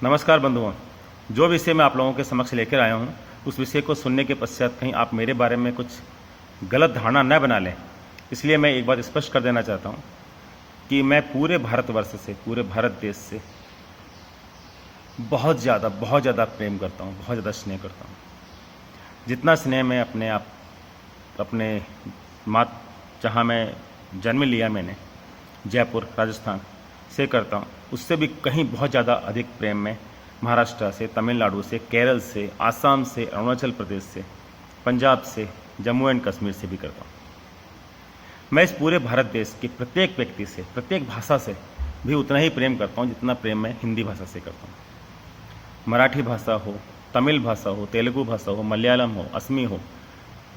नमस्कार बंधुओं। जो विषय मैं आप लोगों के समक्ष लेकर आया हूँ, उस विषय को सुनने के पश्चात कहीं आप मेरे बारे में कुछ गलत धारणा न बना लें, इसलिए मैं एक बात स्पष्ट कर देना चाहता हूँ कि मैं पूरे भारतवर्ष से, पूरे भारत देश से बहुत ज़्यादा प्रेम करता हूँ, बहुत ज़्यादा स्नेह करता हूँ। जितना स्नेह मैं अपने मात जहाँ मैं जन्म लिया मैंने, जयपुर राजस्थान से करता हूँ, उससे भी कहीं बहुत ज़्यादा अधिक प्रेम में महाराष्ट्र से, तमिलनाडु से, केरल से, आसाम से, अरुणाचल प्रदेश से, पंजाब से, जम्मू एंड कश्मीर से भी करता हूँ। मैं इस पूरे भारत देश के प्रत्येक व्यक्ति से, प्रत्येक भाषा से भी उतना ही प्रेम करता हूँ जितना प्रेम मैं हिंदी भाषा से करता हूँ। मराठी भाषा हो, तमिल भाषा हो, तेलुगु भाषा हो, मलयालम हो, असमी हो,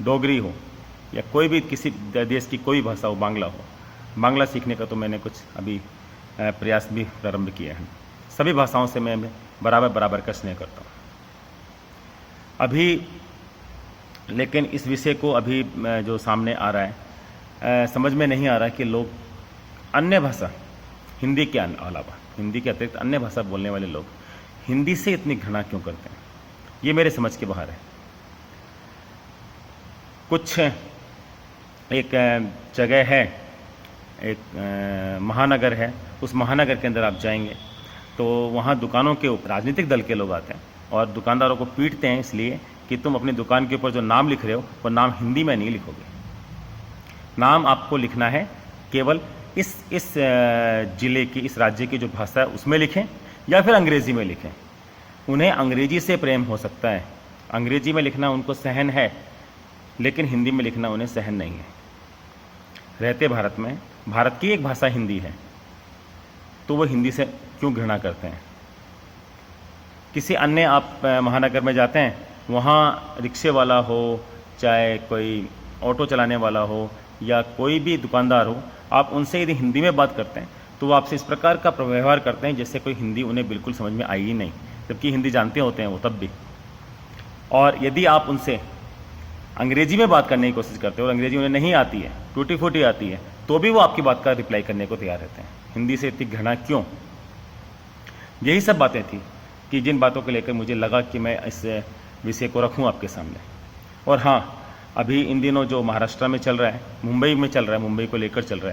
डोगरी हो, या कोई भी किसी देश की कोई भाषा हो, बांग्ला हो। बांग्ला सीखने का तो मैंने कुछ अभी प्रयास भी प्रारंभ किए हैं। सभी भाषाओं से मैं बराबर का स्नेह करता हूँ। अभी लेकिन इस विषय को अभी जो सामने आ रहा है, समझ में नहीं आ रहा कि लोग अन्य भाषा, हिंदी के अलावा, हिंदी के अतिरिक्त अन्य भाषा बोलने वाले लोग हिंदी से इतनी घृणा क्यों करते हैं। ये मेरे समझ के बाहर है। कुछ एक जगह है, एक महानगर है, उस महानगर के अंदर आप जाएंगे तो वहाँ दुकानों के ऊपर राजनीतिक दल के लोग आते हैं और दुकानदारों को पीटते हैं इसलिए कि तुम अपनी दुकान के ऊपर जो नाम लिख रहे हो वो नाम हिंदी में नहीं लिखोगे। नाम आपको लिखना है केवल इस जिले की, इस राज्य की जो भाषा है उसमें लिखें या फिर अंग्रेज़ी में लिखें। उन्हें अंग्रेजी से प्रेम हो सकता है, अंग्रेजी में लिखना उनको सहन है, लेकिन हिंदी में लिखना उन्हें सहन नहीं है। रहते भारत में, भारत की एक भाषा हिंदी है, तो वो हिंदी से क्यों घृणा करते हैं। किसी अन्य आप महानगर में जाते हैं, वहाँ रिक्शे वाला हो, चाहे कोई ऑटो चलाने वाला हो या कोई भी दुकानदार हो, आप उनसे यदि हिंदी में बात करते हैं तो वो आपसे इस प्रकार का व्यवहार करते हैं जैसे कोई हिंदी उन्हें बिल्कुल समझ में आई ही नहीं, जबकि हिंदी जानते होते हैं वो तब भी। और यदि आप उनसे अंग्रेजी में बात करने की कोशिश करते हो और अंग्रेजी उन्हें नहीं आती है, टूटी फूटी आती है, तो भी वो आपकी बात का रिप्लाई करने को तैयार रहते हैं। हिंदी से इतनी घृणा क्यों? यही सब बातें थी कि जिन बातों को लेकर मुझे लगा कि मैं इस विषय को रखूं आपके सामने। और हाँ, अभी इन दिनों जो महाराष्ट्र में चल रहा है, मुंबई में चल रहा है, मुंबई को लेकर चल रहा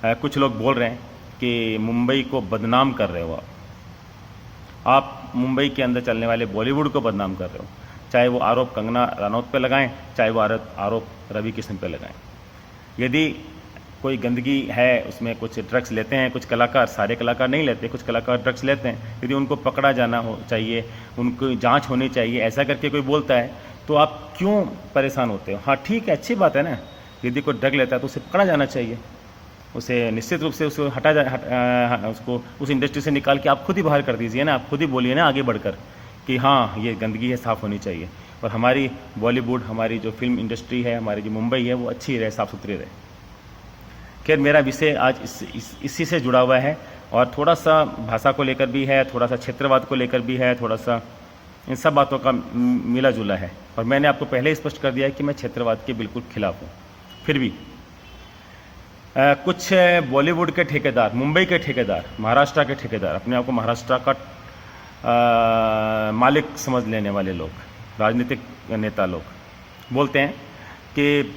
है, कुछ लोग बोल रहे हैं कि मुंबई को बदनाम कर रहे हो आप मुंबई के अंदर चलने वाले बॉलीवुड को बदनाम कर रहे हो। चाहे वो आरोप कंगना रनौत पे लगाएं, चाहे वो आरोप रवि किशन पे लगाएं। यदि कोई गंदगी है, उसमें कुछ ड्रग्स लेते हैं कुछ कलाकार, सारे कलाकार नहीं लेते, कुछ कलाकार ड्रग्स लेते हैं, यदि उनको पकड़ा जाना हो चाहिए, उनको जांच होनी चाहिए, ऐसा करके कोई बोलता है तो आप क्यों परेशान होते हो। हाँ ठीक है, अच्छी बात है ना, यदि कोई ड्रग लेता है तो उसे पकड़ा जाना चाहिए, उसे निश्चित रूप से उसको उसको उस इंडस्ट्री से निकाल के आप खुद ही बाहर कर दीजिए ना, आप खुद ही बोलिए ना आगे बढ़कर कि हाँ ये गंदगी है, साफ़ होनी चाहिए। और हमारी बॉलीवुड, हमारी जो फिल्म इंडस्ट्री है, हमारी जो मुंबई है, वो अच्छी रहे, साफ़ सुथरी रहे। खैर, मेरा विषय आज इसी से जुड़ा हुआ है और थोड़ा सा भाषा को लेकर भी है, थोड़ा सा क्षेत्रवाद को लेकर भी है, थोड़ा सा इन सब बातों का मिला जुला है। और मैंने आपको पहले ही स्पष्ट कर दिया है कि मैं क्षेत्रवाद के बिल्कुल खिलाफ हूँ। फिर भी कुछ बॉलीवुड के ठेकेदार, मुंबई के ठेकेदार, महाराष्ट्र के ठेकेदार, अपने आप को महाराष्ट्र का मालिक समझ लेने वाले लोग, राजनीतिक नेता लोग बोलते हैं कि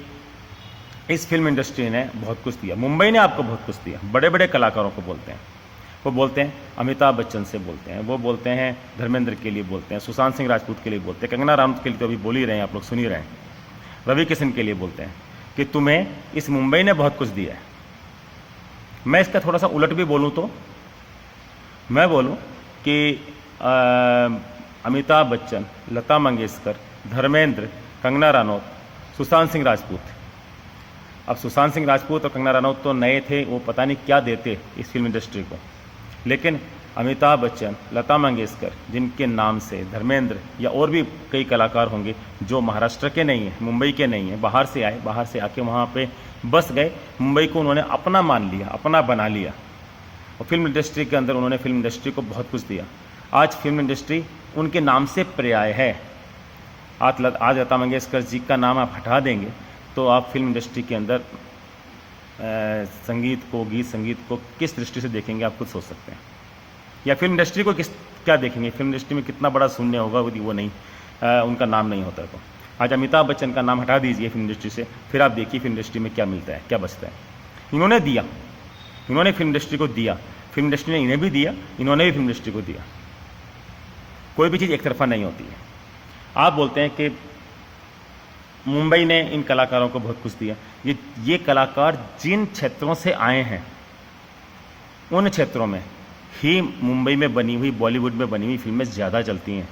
इस फिल्म इंडस्ट्री ने बहुत कुछ दिया, मुंबई ने आपको बहुत कुछ दिया। बड़े बड़े कलाकारों को बोलते हैं, वो बोलते हैं अमिताभ बच्चन से बोलते हैं, वो बोलते हैं धर्मेंद्र के लिए बोलते हैं, सुशांत सिंह राजपूत के लिए बोलते हैं, कंगना रनौत के लिए तो अभी बोल ही रहे हैं, आप लोग सुन ही रहे हैं, रवि किशन के लिए बोलते हैं कि तुम्हें इस मुंबई ने बहुत कुछ दिया है। मैं इसका थोड़ा सा उलट भी बोलूँ तो मैं बोलूँ कि अमिताभ बच्चन, लता मंगेशकर, धर्मेंद्र, कंगना रनौत, सुशांत सिंह राजपूत। अब सुशांत सिंह राजपूत और कंगना रनौत तो नए थे, वो पता नहीं क्या देते इस फिल्म इंडस्ट्री को, लेकिन अमिताभ बच्चन, लता मंगेशकर, जिनके नाम से धर्मेंद्र या और भी कई कलाकार होंगे जो महाराष्ट्र के नहीं हैं, मुंबई के नहीं हैं, बाहर से आए, बाहर से आके वहाँ पे बस गए, मुंबई को उन्होंने अपना मान लिया, अपना बना लिया और फिल्म इंडस्ट्री के अंदर उन्होंने फिल्म इंडस्ट्री को बहुत कुछ दिया। आज फिल्म इंडस्ट्री उनके नाम से पर्याय है। आज लता मंगेशकर जी का नाम आप हटा देंगे तो आप फिल्म इंडस्ट्री के अंदर संगीत को, गीत संगीत को किस दृष्टि से देखेंगे आप खुद सोच सकते हैं, या फिल्म इंडस्ट्री को क्या देखेंगे? फिल्म इंडस्ट्री में कितना बड़ा शून्य होगा, वो नहीं, उनका नाम नहीं होता। तो आज अमिताभ बच्चन का नाम हटा दीजिए फिल्म इंडस्ट्री से, फिर आप देखिए फिल्म इंडस्ट्री में क्या मिलता है, क्या बचता है। इन्होंने दिया, इन्होंने फिल्म इंडस्ट्री को दिया, फिल्म इंडस्ट्री ने इन्हें भी दिया, इन्होंने भी फिल्म इंडस्ट्री को दिया। कोई भी चीज़ एक तरफा नहीं होती है। आप बोलते हैं कि मुंबई ने इन कलाकारों को बहुत कुछ दिया। ये कलाकार जिन क्षेत्रों से आए हैं, उन क्षेत्रों में ही मुंबई में बनी हुई, बॉलीवुड में बनी हुई फिल्में ज़्यादा चलती हैं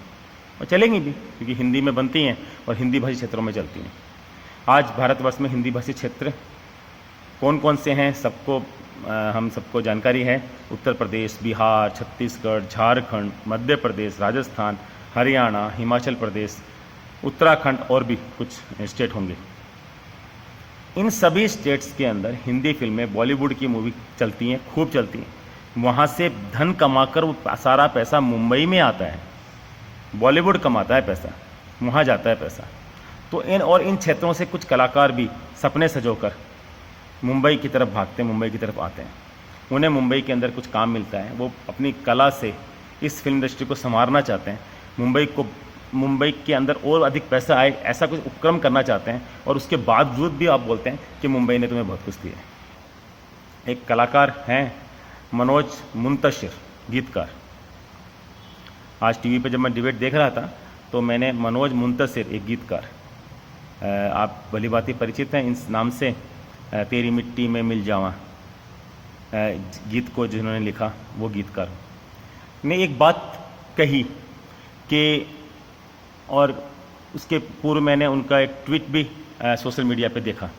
और चलेंगी भी, क्योंकि हिंदी में बनती हैं और हिंदी भाषी क्षेत्रों में चलती हैं। आज भारतवर्ष में हिंदी भाषी क्षेत्र कौन कौन से हैं, हम सबको जानकारी है। उत्तर प्रदेश, बिहार, छत्तीसगढ़, झारखंड, मध्य प्रदेश, राजस्थान, हरियाणा, हिमाचल प्रदेश, उत्तराखंड और भी कुछ स्टेट होंगे। इन सभी स्टेट्स के अंदर हिंदी फिल्में, बॉलीवुड की मूवी चलती हैं, खूब चलती हैं। वहाँ से धन कमाकर वो सारा पैसा मुंबई में आता है। बॉलीवुड कमाता है पैसा, वहाँ जाता है पैसा। तो इन क्षेत्रों से कुछ कलाकार भी सपने सजोकर मुंबई की तरफ भागते हैं, मुंबई की तरफ आते हैं। उन्हें मुंबई के अंदर कुछ काम मिलता है, वो अपनी कला से इस फिल्म इंडस्ट्री को संवारना चाहते हैं, मुंबई के अंदर और अधिक पैसा आए, ऐसा कुछ उपक्रम करना चाहते हैं। और उसके बावजूद भी आप बोलते हैं कि मुंबई ने तुम्हें बहुत कुछ दिया। एक कलाकार हैं मनोज मुंतशिर, गीतकार। आज टीवी पे जब मैं डिबेट देख रहा था तो मैंने मनोज मुंतशिर, एक गीतकार, आप भली भांति परिचित हैं इस नाम से, तेरी मिट्टी में मिल जावा गीत को जिन्होंने लिखा, वो गीतकार ने एक बात कही कि, और उसके पूर्व मैंने उनका एक ट्वीट भी सोशल मीडिया पे देखा।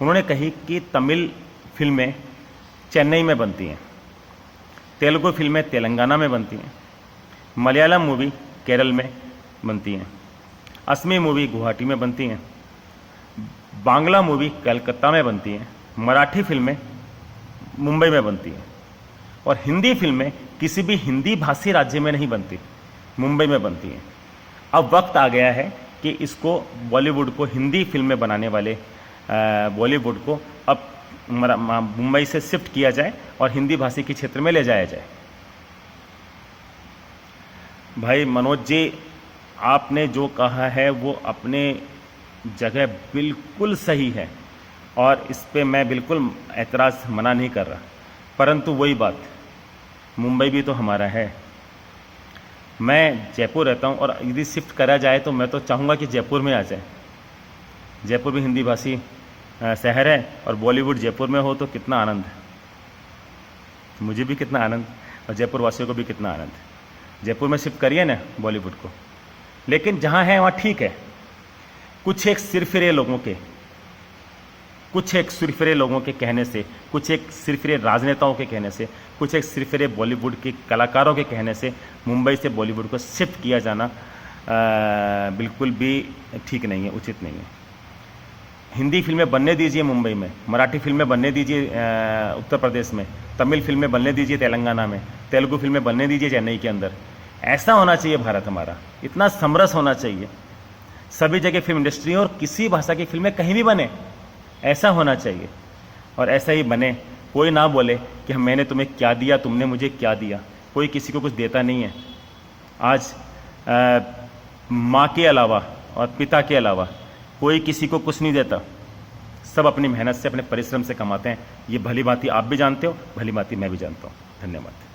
उन्होंने कही कि तमिल फिल्में चेन्नई में बनती हैं, तेलुगु फिल्में तेलंगाना में बनती हैं, मलयालम मूवी केरल में बनती हैं, असमी मूवी गुवाहाटी में बनती हैं, बांग्ला मूवी कलकत्ता में बनती हैं, मराठी फिल्में मुंबई में बनती हैं, और हिंदी फिल्में किसी भी हिंदी भाषी राज्य में नहीं बनती, मुंबई में बनती हैं। अब वक्त आ गया है कि इसको, बॉलीवुड को, हिंदी फिल्में बनाने वाले बॉलीवुड को अब मुंबई से शिफ्ट किया जाए और हिंदी भाषी के क्षेत्र में ले जाया जाए। भाई मनोज जी, आपने जो कहा है वो अपने जगह बिल्कुल सही है और इस पे मैं बिल्कुल एतराज़ मना नहीं कर रहा, परंतु वही बात, मुंबई भी तो हमारा है। मैं जयपुर रहता हूँ और यदि शिफ्ट करा जाए तो मैं तो चाहूँगा कि जयपुर में आ जाए। जयपुर भी हिंदी भाषी शहर है और बॉलीवुड जयपुर में हो तो कितना आनंद है, मुझे भी कितना आनंद और जयपुर वासियों को भी कितना आनंद है। जयपुर में शिफ्ट करिए ना बॉलीवुड को, लेकिन जहाँ है वहाँ ठीक है। कुछ एक सिरफिरे लोगों के कहने से, कुछ एक सिरफिरे राजनेताओं के कहने से, कुछ एक सिरफिरे बॉलीवुड के कलाकारों के कहने से मुंबई से बॉलीवुड को शिफ्ट किया जाना बिल्कुल भी ठीक नहीं है, उचित नहीं है। हिंदी फिल्में बनने दीजिए मुंबई में, मराठी फिल्में बनने दीजिए उत्तर प्रदेश में, तमिल फिल्में बनने दीजिए तेलंगाना में, तेलुगु फिल्में बनने दीजिए चेन्नई के अंदर। ऐसा होना चाहिए भारत हमारा, इतना समरस होना चाहिए। सभी जगह फिल्म इंडस्ट्री और किसी भाषा की फिल्में कहीं भी बने, ऐसा होना चाहिए। और ऐसा ही बने, कोई ना बोले कि मैंने तुम्हें क्या दिया, तुमने मुझे क्या दिया। कोई किसी को कुछ देता नहीं है। आज माँ के अलावा और पिता के अलावा कोई किसी को कुछ नहीं देता। सब अपनी मेहनत से, अपने परिश्रम से कमाते हैं। ये भली भांति आप भी जानते हो, भली भांति मैं भी जानता हूँ। धन्यवाद।